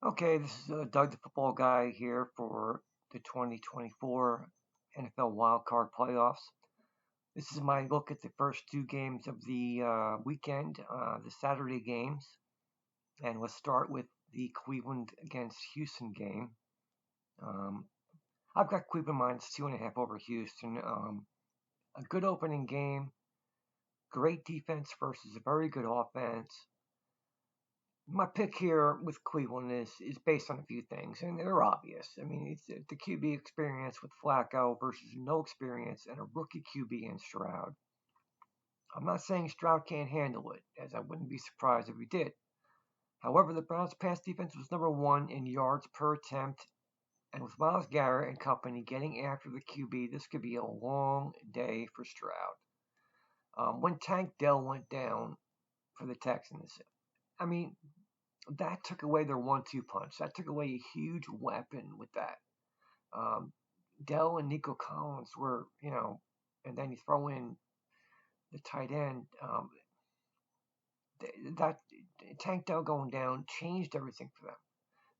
Okay, this is Doug, the football guy here for the 2024 NFL Wildcard playoffs. This is my look at the first two games of the weekend, the Saturday games. And let's start with the Cleveland against Houston game. Um, I've got Cleveland minus 2.5 over Houston. A good opening game, great defense versus a very good offense. My pick here with Cleveland is based on a few things, and they're obvious. I mean, it's the QB experience with Flacco versus no experience and a rookie QB in Stroud. I'm not saying Stroud can't handle it, as I wouldn't be surprised if he did. However, the Browns' pass defense was number one in yards per attempt, and with Myles Garrett and company getting after the QB, this could be a long day for Stroud. When Tank Dell went down for the Texans, I mean, that took away their 1-2 punch. That took away a huge weapon with that. Um, Dell and Nico Collins were, and then you throw in the tight end. That Tank Dell going down changed everything for them.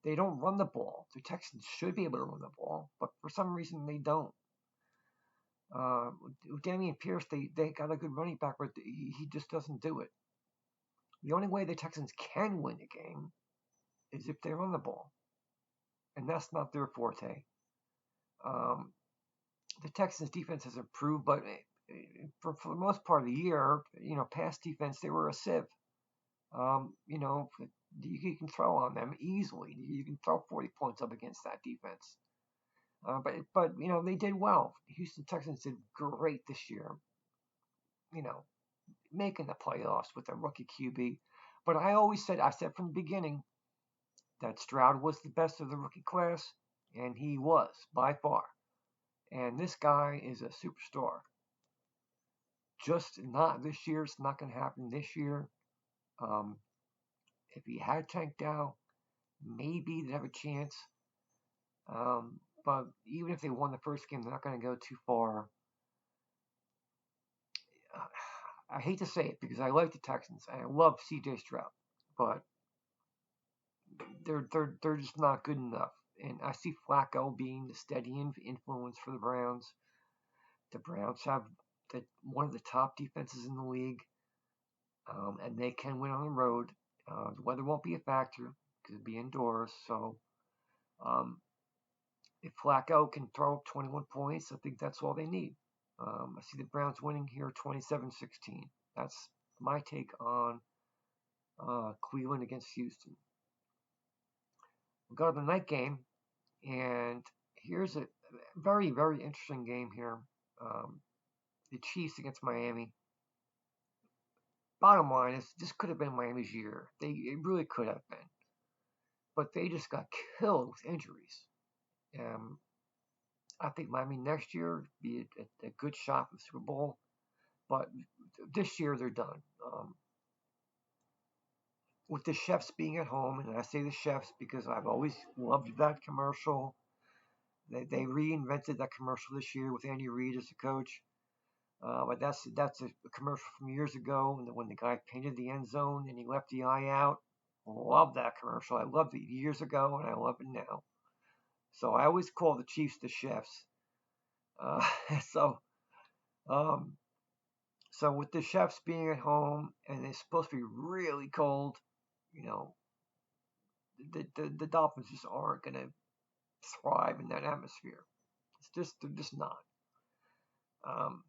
They don't run the ball. The Texans should be able to run the ball, but for some reason they don't. Dameon Pierce, they got a good running back, but he just doesn't do it. The only way the Texans can win the game is if they run the ball, and that's not their forte. Um, the Texans defense has improved, but for the most part of the year, pass defense, they were a sieve. You can throw on them easily. You can throw 40 points up against that defense. But they did well. The Houston Texans did great this year. You know, making the playoffs with a rookie QB. But I said from the beginning that Stroud was the best of the rookie class, and he was by far. And this guy is a superstar. Just not this year. It's not going to happen this year. Um, if he had Tank Dow, maybe they'd have a chance. But even if they won the first game, they're not going to go too far. I hate to say it because I like the Texans and I love C.J. Stroud, but they're just not good enough. And I see Flacco being the steady influence for the Browns. The Browns have one of the top defenses in the league, and they can win on the road. The weather won't be a factor because it'll be indoors. So um, if Flacco can throw up 21 points, I think that's all they need. I see the Browns winning here 27-16. That's my take on Cleveland against Houston. We'll go to the night game, and here's a very, very interesting game here. The Chiefs against Miami. Bottom line is, this could have been Miami's year. It really could have been. But they just got killed with injuries. I think Miami next year be a good shot for the Super Bowl. But this year they're done. With the chefs being at home, and I say the chefs because I've always loved that commercial. They reinvented that commercial this year with Andy Reid as the coach. But that's a commercial from years ago when the guy painted the end zone and he left the eye out. Love that commercial. I loved it years ago and I love it now. So I always call the Chiefs the chefs. Uh, so um, so with the chefs being at home and it's supposed to be really cold, the Dolphins just aren't going to thrive in that atmosphere. They're just not. Um,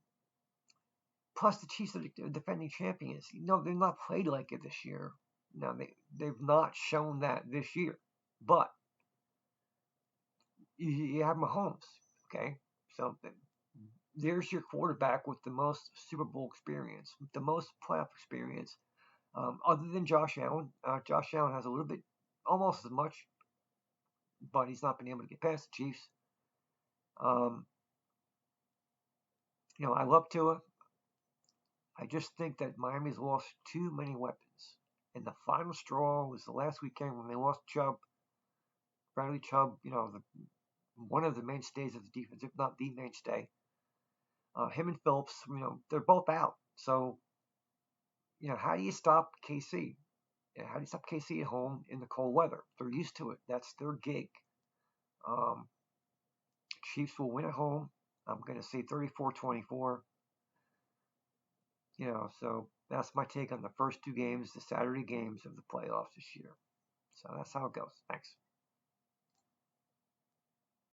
Plus, the Chiefs are the defending champions. They've not played like it this year. Now they've not shown that this year. But you have Mahomes, okay? So there's your quarterback with the most Super Bowl experience, with the most playoff experience, other than Josh Allen. Josh Allen has a little bit, almost as much, but he's not been able to get past the Chiefs. I love Tua. I just think that Miami's lost too many weapons. And the final straw was the last weekend when they lost Chubb. Bradley Chubb, one of the mainstays of the defense, if not the mainstay. Him and Phillips, they're both out. So, how do you stop KC? how do you stop KC at home in the cold weather? They're used to it. That's their gig. Um, Chiefs will win at home. I'm going to say 34-24. So that's my take on the first two games, the Saturday games of the playoffs this year. So that's how it goes. Thanks.